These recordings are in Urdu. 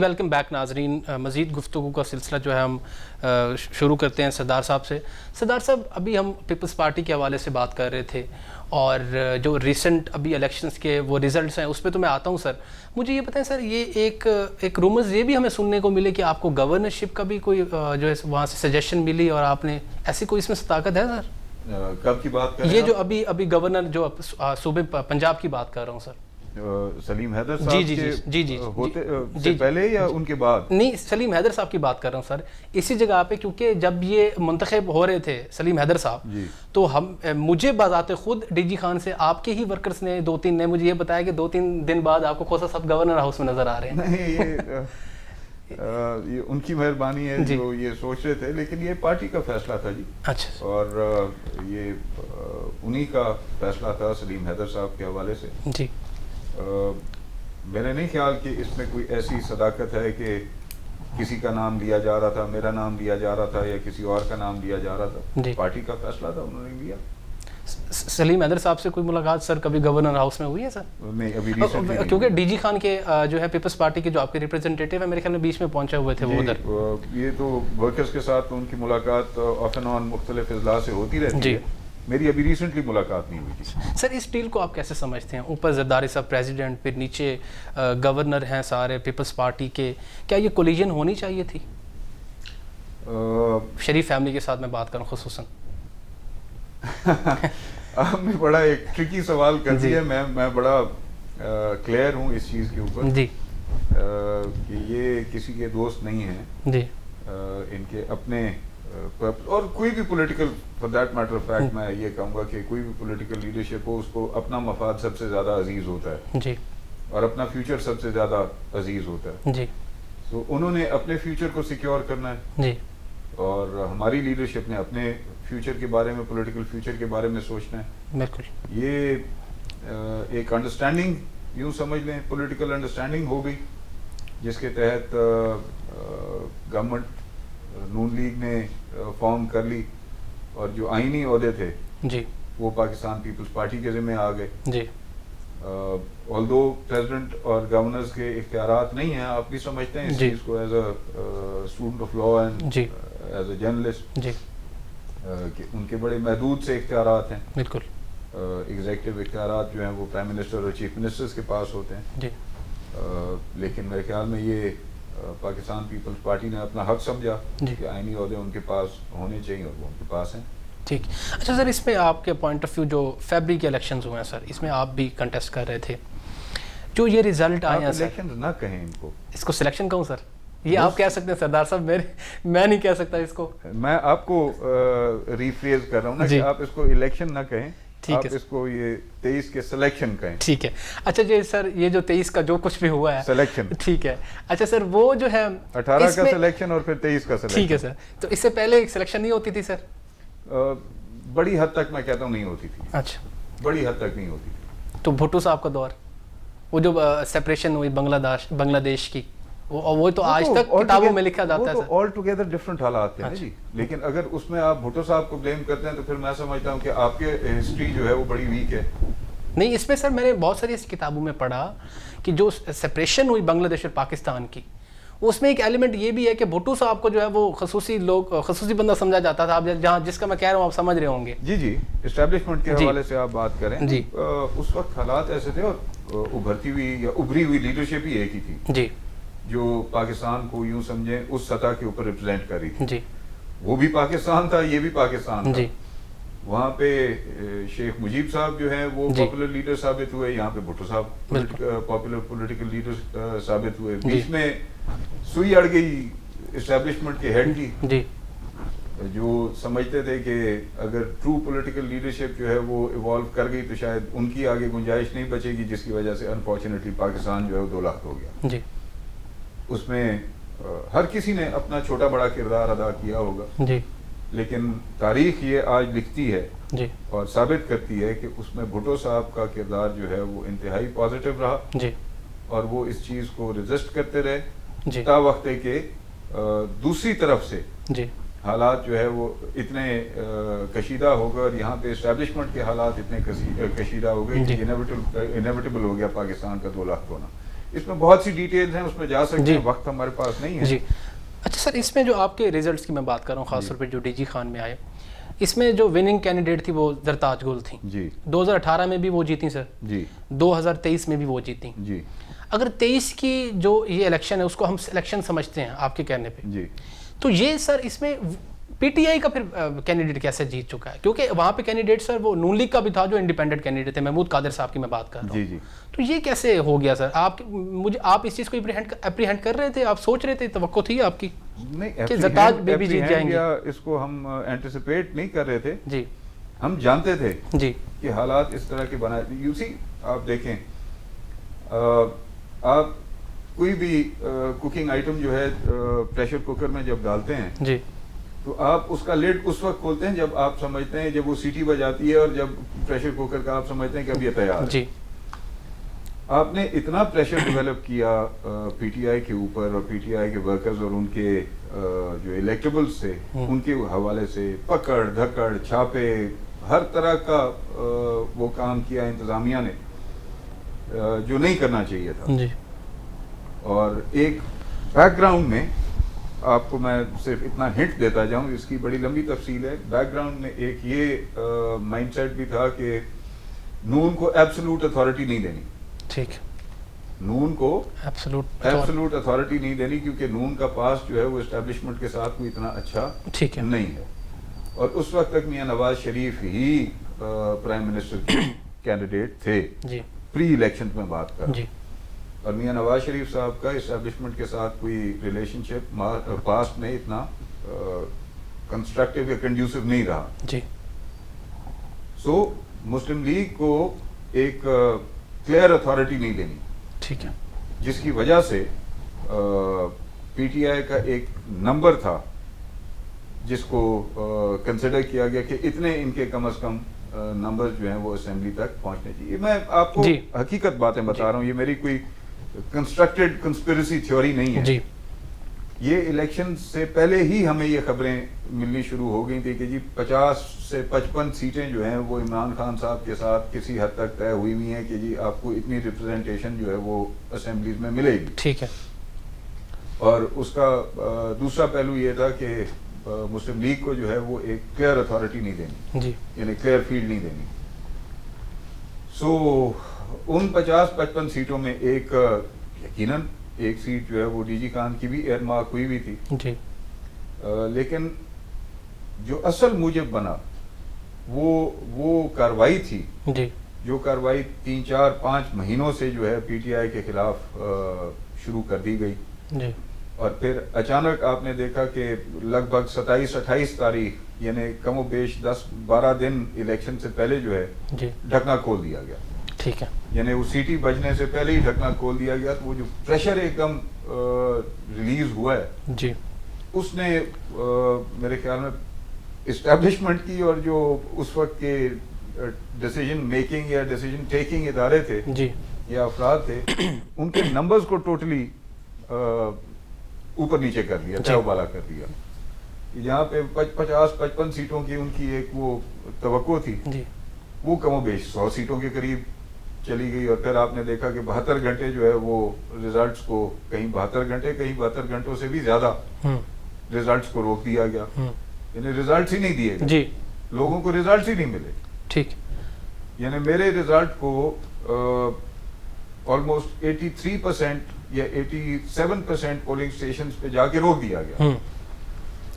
ویلکم بیک ناظرین. مزید گفتگو کا سلسلہ جو ہے ہم شروع کرتے ہیں سردار صاحب سے. سردار صاحب, ابھی ہم پیپلز پارٹی کے حوالے سے بات کر رہے تھے اور جو ریسنٹ ابھی الیکشنز کے وہ ریزلٹس ہیں اس پہ تو میں آتا ہوں. سر مجھے یہ بتائیں سر, یہ ایک رومرز یہ بھی ہمیں سننے کو ملے کہ آپ کو گورنرشپ کا بھی کوئی جو ہے وہاں سے سجیشن ملی اور آپ نے ایسی کوئی اس میں صداقت ہے سر؟ کب کی بات کر رہے ہیں؟ یہ جو ابھی گورنر جو صوبے پنجاب کی بات کر رہا ہوں سر. سلیم حیدر صاحب کے ہوتے سے پہلے یا ان کے بعد؟ نہیں, سلیم حیدر صاحب کی بات کر رہا ہوں سر. اسی جگہ پہ کیونکہ جب یہ منتخب ہو رہے تھے سلیم حیدر صاحب, تو مجھے بذات خود ڈی جی خان سے آپ کے ہی ورکرز نے 2-3 نے مجھے یہ بتایا کہ 2-3 دن بعد آپ کو کھوسا صاحب گورنر ہاؤس میں نظر آ رہے ہیں. نہیں, یہ ان کی مہربانی ہے جو یہ سوچ رہے تھے, لیکن یہ پارٹی کا فیصلہ تھا جی. اچھا. اور یہ انہی کا فیصلہ تھا سلیم حیدر صاحب کے حوالے سے. جی. میرے نہیں خیال کہ اس میں کوئی ایسی صداقت ہے کہ کسی کا نام لیا جا رہا تھا, میرا نام لیا جا رہا تھا یا کسی اور کا نام لیا جا رہا تھا. پارٹی کا فیصلہ تھا, انہوں نے لیا. سلیم حیدر صاحب سے کوئی ملاقات سر کبھی گورنر ہاؤس میں ہوئی ہے سر؟ نہیں, ابھی ریسنٹلی, کیونکہ ڈی جی خان کے جو ہے پیپلز پارٹی کے جو آپ کے ریپرزنٹیٹیو ہیں میرے خیال میں بیچ میں پہنچے ہوئے تھے وہ ادھر. یہ تو ورکرز کے ساتھ ان کی ملاقات آف اینڈ آن مختلف اضلاع سے ہوتی رہتی ہے. میری ابھی ریسنٹلی ملاقات نہیں ہوئی تھی. سر اس ڈیل کو آپ کیسے سمجھتے ہیں؟ اوپر زرداری صاحب پریزیڈنٹ, پھر نیچے گورنر ہیں سارے پیپلز پارٹی کے, کیا یہ کولیجن ہونی چاہیے تھی؟ شریف فیملی کے ساتھ میں بات کروں خصوصاً. آپ نے بڑا ایک ٹرکی سوال کر دیا. میں بڑا کلیئر ہوں اس چیز کے اوپر جی کہ یہ کسی کے دوست نہیں ہیں جی, ان کے اپنے, اور کوئی بھی political for that matter of fact میں یہ کہوں گا کہ کوئی بھی پولیٹیکل لیڈرشپ ہو, اس کو اپنا مفاد سب سے زیادہ عزیز ہوتا ہے جی, اور اپنا فیوچر سب سے زیادہ عزیز ہوتا ہے. جی. تو انہوں نے اپنے فیوچر کو سیکیور کرنا ہے جی, اور ہماری لیڈرشپ نے اپنے فیوچر کے بارے میں, پولیٹیکل فیوچر کے بارے میں سوچنا ہے. بالکل. یہ ایک انڈرسٹینڈنگ یوں سمجھ لیں, پولیٹیکل انڈرسٹینڈنگ ہو گئی جس کے تحت گورنمنٹ نون لیگ نے فارم کر لی اور جو آئینی عہدے تھے جی وہ پاکستان پیپلز پارٹی کے ذمہ آ گئے. جی. آلدو پریزیڈنٹ اور گورنرز کے اختیارات نہیں ہیں, آپ بھی سمجھتے ہیں اس چیز کو as a student of law and as a journalist, کہ ان کے بڑے محدود سے اختیارات ہیں. بالکل. ایگزیکٹو اختیارات جو ہیں وہ پرائم منسٹر اور چیف منسٹرز کے پاس ہوتے ہیں. جی. لیکن میرے خیال میں یہ پاکستان پیپلز پارٹی نے اپنا حق سمجھا کہ آئینی عہدے ان کے پاس ہونے چاہیے اور وہ ان کے پاس ہیں. ٹھیک. اچھا سر, اس میں آپ کے پوائنٹ آف ویو جو فیبرری کے الیکشنز ہوئے ہیں سر, اس میں آپ بھی کنٹیسٹ کر رہے تھے, جو یہ ریزلٹ آئے ہیں سر, الیکشن نہ کہیں ان کو, اس کو سلیکشن کہوں سر؟ یہ آپ کہہ سکتے ہیں سردار صاحب, میں نہیں کہہ سکتا اس کو. میں آپ کو ریفریز کر رہا ہوں نا کہ آپ اس کو الیکشن نہ کہیں, آپ اس کو یہ 23 کے سلیکشن کہیں. ٹھیک ہے. اچھا جی سر, یہ جو 23 کا جو کچھ بھی ہوا ہے سلیکشن, ٹھیک ہے. اچھا سر, وہ جو ہے 18 کا سلیکشن اور پھر 23 کا سلیکشن. ٹھیک ہے سر. تو اس سے پہلے ایک سلیکشن نہیں ہوتی تھی سر؟ بڑی حد تک میں کہتا ہوں نہیں ہوتی تھی. اچھا, بڑی حد تک نہیں ہوتی تھی. تو بھٹو صاحب کا دور, وہ جو سیپریشن ہوئی بنگلہ دیش کی, وہ تو آج تک کتابوں میں لکھا جاتا ہے. آل ٹوگیدر ڈفرنٹ حالات ہیں جی. لیکن اگر اس میں آپ بھٹو صاحب کو بلیم کرتے ہیں تو پھر میں سمجھتا ہوں کہ آپ کے ہسٹری جو ہے وہ بڑی ویک ہے. نہیں, اس میں سر میں نے بہت ساری ایسی کتابوں میں پڑھا کہ جو سیپریشن ہوئی بنگلہ دیش اور پاکستان کی, اس میں ایک ایلیمنٹ یہ بھی ہے کہ بھٹو صاحب کو جو ہے وہ خصوصی بندہ سمجھا جاتا تھا. جہاں جس کا میں کہہ رہا ہوں آپ سمجھ رہے ہوں گے. جی جی, اسٹیبلشمنٹ کے حوالے سے آپ بات کریں جی, اس وقت حالات ایسے تھے اور ابھرتی ہوئی یا ابری ہوئی لیڈرشپ ہی ایک ہی تھی جی, جو پاکستان کو یوں سمجھیں اس سطح کے اوپر ریپرزینٹ کر رہی تھی. جی, وہ بھی پاکستان تھا, یہ بھی پاکستان تھا. جی. وہاں پہ شیخ مجیب صاحب جو ہیں وہ پاپولر لیڈر ثابت ہوئے, یہاں پہ بھٹو صاحب پاپولر پولیٹیکل لیڈر ثابت ہوئے. بیچ میں سوئی اڑ گئی اسٹیبلشمنٹ کے ہیڈ کی, جی, جو سمجھتے تھے کہ اگر ٹرو پولیٹیکل لیڈرشپ جو ہے وہ ایوالو کر گئی تو شاید ان کی آگے گنجائش نہیں بچے گی, جس کی وجہ سے انفارچونیٹلی پاکستان جو ہے وہ 2 لاکھ ہو گیا. جی. اس میں ہر کسی نے اپنا چھوٹا بڑا کردار ادا کیا ہوگا. جی. لیکن تاریخ یہ آج لکھتی ہے جی, اور ثابت کرتی ہے کہ اس میں بھٹو صاحب کا کردار جو ہے وہ انتہائی پازیٹیو رہا. جی. اور وہ اس چیز کو ریزسٹ کرتے رہے جی, تا وقت کہ دوسری طرف سے جی, حالات جو ہے وہ اتنے کشیدہ ہو گئے اور یہاں پہ اسٹیبلشمنٹ کے حالات اتنے کشیدہ ہو گئے کہ انیویٹیبل ہو گیا پاکستان کا 2 لاکھ ہونا. اس میں بہت سی ڈیٹیلز ہیں, اس میں جا سکتے ہیں, وقت ہمارے پاس نہیں ہے. جی اچھا سر, اس میں جو آپ کے ریزلٹس کی میں بات کر رہا ہوں, خاص طور پہ جو ڈی جی خان میں آئے, اس میں جو وننگ کینڈیڈیٹ تھی وہ زرتاج گل تھیں. جی 2018 میں بھی وہ جیتیں سر, جی 2023 میں بھی وہ جیتیں. جی اگر 23 کی جو یہ الیکشن ہے اس کو ہم الیکشن سمجھتے ہیں آپ کے کہنے پہ, جی تو یہ سر اس میں پی ٹی آئی کا پھر کینڈیڈیٹ کیسے جیت چکا ہے؟ کیونکہ وہاں پہ کینڈیڈیٹ سر وہ نون لیگ کا بھی تھا جو انڈیپینڈنٹ کینڈیڈیٹ تھے, محمود قادر صاحب کی میں بات کر رہا ہوں. جی جی تو یہ کیسے ہو گیا سر؟ آپ اس چیز کو اپریہینڈ کر رہے تھے, آپ سوچ رہے تھے, توقع تھی آپ کی نہیں کہ زرتاج بے بھی جیت جائیں گے؟ اس کو ہم اینٹیسپیٹ نہیں کر رہے تھے. جی ہم جانتے تھے جی کہ حالات اس طرح کے بنائے. یو سی آپ دیکھیں, آپ کوئی بھی کوکنگ آئٹم جو ہے پریشر کوکر میں جب ڈالتے ہیں جی تو آپ اس کا لڈ اس وقت کھولتے ہیں جب آپ سمجھتے ہیں, جب وہ سیٹی بجاتی ہے اور جب پریشر کوکر کا آپ سمجھتے ہیں کہ اب یہ تیار ہے. جی آپ نے اتنا پریشر ڈیولپ کیا پی ٹی آئی کے اوپر, اور پی ٹی آئی کے ورکرز اور ان کے جو الیکٹیبلز تھے ان کے حوالے سے پکڑ دھکڑ چھاپے ہر طرح کا وہ کام کیا انتظامیہ نے جو نہیں کرنا چاہیے تھا. جی اور ایک بیک گراؤنڈ میں آپ کو میں صرف اتنا ہنٹ دیتا جاؤں, اس کی بڑی لمبی تفصیل ہے. بیک گراؤنڈ میں ایک یہ مائنڈ سیٹ بھی تھا کہ نون کو ایبسولوٹ اتھارٹی نہیں دینی. ٹھیک, نون کو ایبسولوٹ اتھارٹی نہیں دینی کیونکہ نون کا پاس جو ہے وہ اسٹیبلشمنٹ کے ساتھ کوئی اتنا اچھا نہیں ہے. اور اس وقت تک میاں نواز شریف ہی پرائم منسٹر کے کینڈیڈیٹ تھے جی پری الیکشن میں بات کر. جی اور میاں نواز شریف صاحب کا اسٹیبلشمنٹ کے ساتھ کوئی ریلیشن شپ پاسٹ میں اتنا کنسٹرکٹیو یا کنڈیوسو نہیں رہا. جی سو مسلم لیگ کو ایک کلیئر اتھارٹی نہیں دینی. ٹھیک ہے, جس کی وجہ سے پی ٹی آئی کا ایک نمبر تھا جس کو کنسیڈر کیا گیا کہ اتنے ان کے کم از کم نمبر جو ہیں وہ اسمبلی تک پہنچنے چاہیے. میں آپ کو حقیقت باتیں بتا رہا ہوں, یہ میری کوئی کنسٹرکٹڈ کنسپیریسی تھیوری نہیں ہے. جی یہ الیکشن سے پہلے ہی ہمیں یہ خبریں ملنی شروع ہو گئی تھی کہ جی 50 سے 55 سیٹیں جو ہیں وہ عمران خان صاحب کے ساتھ کسی حد تک طے ہوئی ہوئی ہیں کہ جی آپ کو اتنی ریپرزنٹیشن جو ہے وہ اسمبلیز میں ملے گی. ٹھیک ہے. اور اس کا دوسرا پہلو یہ تھا کہ مسلم لیگ کو جو ہے وہ ایک کلیئر اتھارٹی نہیں دینی, جی یعنی کلیئر فیلڈ نہیں دینی. سو ان 50-55 سیٹوں میں ایک یقیناً ایک سیٹ جو ہے وہ ڈی جی خان کی بھی ایئر مارک ہوئی بھی تھی. جی لیکن جو اصل موجب بنا وہ کاروائی تھی. جی جو کاروائی 3-4-5 مہینوں سے جو ہے پی ٹی آئی کے خلاف شروع کر دی گئی. جی اور پھر اچانک آپ نے دیکھا کہ لگ بھگ 27-28 تاریخ یعنی کم و بیش 10-12 دن الیکشن سے پہلے جو ہے جی ڈھکنا کھول دیا گیا. ٹھیک ہے, یعنی وہ سیٹی بجنے سے پہلے ہی ڈھکنا کھول دیا گیا. تو وہ جو پریشر ایک دم ریلیز ہوا ہے جی اس نے میرے خیال میں اسٹیبلشمنٹ کی اور جو اس وقت کے ڈیسیجن میکنگ یا ڈیسیجن ٹیکنگ ادارے تھے جی یا افراد تھے ان کے نمبرز کو ٹوٹلی اوپر نیچے کر دیا, تہ بالا کر دیا. یہاں پہ 50-55 سیٹوں کی ان کی ایک وہ توقع تھی, وہ کم و بیش 100 سیٹوں کے قریب چلی گئی. اور پھر آپ نے دیکھا کہ 72 گھنٹے جو ہے وہ ریزلٹس کو کہیں 72 گھنٹے کہیں 72 گھنٹوں سے بھی زیادہ ریزلٹس کو روک دیا گیا. یعنی ریزلٹس ہی نہیں دیے گئے, لوگوں کو ریزلٹس ہی نہیں ملے. ٹھیک, یعنی میرے ریزلٹ کو آلموسٹ 83% یا 87% پولنگ اسٹیشنز پہ جا کے روک دیا گیا.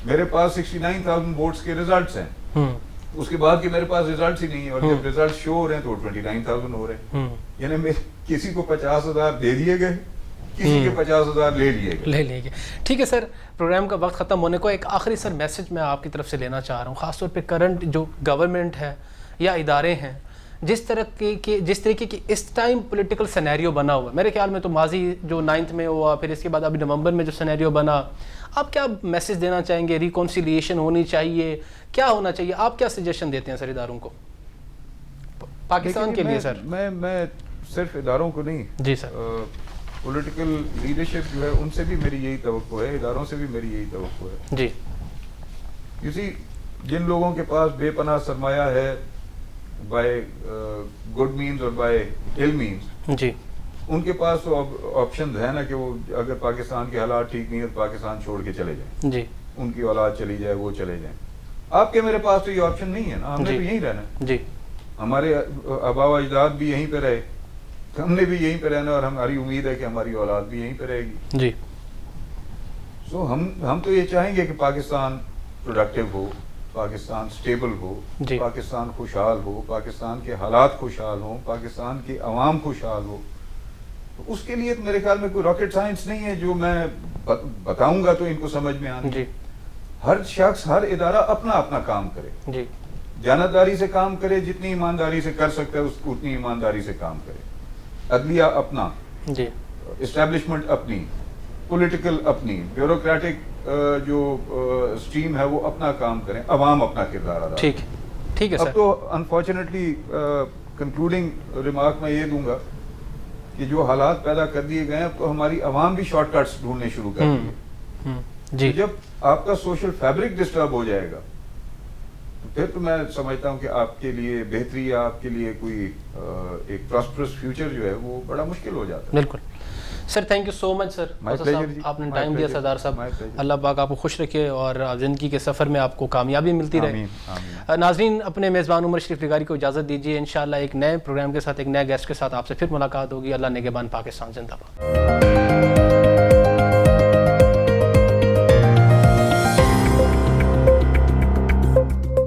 میرے پاس 69,000 ووٹس کے ریزلٹس ہیں, اس کے بعد کہ میرے پاس ریزلٹس ہی نہیں ہیں, اور جب ریزلٹ شو ہو رہے ہیں تو 29,000 ہو رہے ہیں. یعنی کسی کو 50,000 دے دیے گئے, کسی کے 50,000 لے لیے گئے. ٹھیک ہے سر, پروگرام کا وقت ختم ہونے کو ایک آخری سر میسج میں آپ کی طرف سے لینا چاہ رہا ہوں, خاص طور پہ کرنٹ جو گورنمنٹ ہے یا ادارے ہیں, جس طریقے کی اس ٹائم پولیٹیکل سینیریو بنا ہوا ہے. میرے خیال میں تو ماضی جو 9 میں ہوا, پھر اس کے بعد ابھی نومبر میں جو سینیریو بنا, آپ کیا میسج دینا چاہیں گے؟ ریکونسیلیشن ہونی چاہیے, کیا ہونا چاہیے, آپ کیا سجیشن دیتے ہیں سر اداروں کو پاکستان کے لیے؟ سر میں صرف اداروں کو نہیں, جی سر, پولیٹیکل لیڈرشپ جو ہے ان سے بھی میری یہی توقع ہے, اداروں سے بھی میری یہی توقع ہے. جی کسی جن لوگوں کے پاس بے پناہ سرمایہ ہے بائی گڈ مینز اور بائی ill means, جی, ان کے پاس تو آپشن ہے نا کہ وہ اگر پاکستان کے حالات ٹھیک نہیں ہے تو پاکستان چھوڑ کے چلے جائیں، جی ان کی اولاد چلی جائے، وہ چلے جائیں. آپ کے میرے پاس تو یہ آپشن نہیں ہے نا، ہم نے تو یہیں رہنا ہے. جی ہمارے آبا و اجداد بھی یہیں پہ رہے، ہم نے بھی یہیں پہ رہنا، اور ہماری امید ہے کہ ہماری اولاد بھی یہیں پہ رہے گی. جی سو ہم تو یہ چاہیں گے کہ پاکستان پروڈکٹیو ہو، پاکستان سٹیبل ہو، جی. پاکستان خوشحال ہو، پاکستان کے حالات خوشحال ہوں، پاکستان کی عوام خوشحال ہو. تو اس کے لیے میرے خیال میں کوئی راکٹ سائنس نہیں ہے جو میں بتاؤں گا تو ان کو سمجھ میں آنے. جی ہر شخص، ہر ادارہ اپنا اپنا کام کرے، جی جانبداری سے کام کرے، جتنی ایمانداری سے کر سکتا ہے اتنی ایمانداری سے کام کرے. عدلیہ اپنا، جی اسٹیبلشمنٹ اپنی، پولیٹیکل اپنی، بیوروکریٹک جو اسٹریم ہے وہ اپنا کام کریں، عوام اپنا کردار ادا کریں. ٹھیک ہے اب سر. تو انفارچونیٹلی کنکلوڈنگ ریمارک میں یہ دوں گا کہ جو حالات پیدا کر دیے گئے ہیں اب تو ہماری عوام بھی شارٹ کٹس ڈھونڈنے شروع کر دیے. جی جب آپ کا سوشل فیبرک ڈسٹرب ہو جائے گا تو پھر تو میں سمجھتا ہوں کہ آپ کے لیے بہتری یا آپ کے لیے کوئی ایک پراسپرس فیوچر جو ہے وہ بڑا مشکل ہو جاتا ہے. بالکل سر. تھینک یو سو مچ سر، آپ نے ٹائم دیا سردار صاحب. اللہ پاک آپ کو خوش رکھے اور زندگی کے سفر میں آپ کو کامیابی ملتی رہے. ناظرین، اپنے میزبان عمر شریف نگاری کو اجازت دیجیے. انشاءاللہ ایک نئے پروگرام کے ساتھ، ایک نئے گیسٹ کے ساتھ آپ سے پھر ملاقات ہوگی. اللہ نگہبان. پاکستان زندہ باد.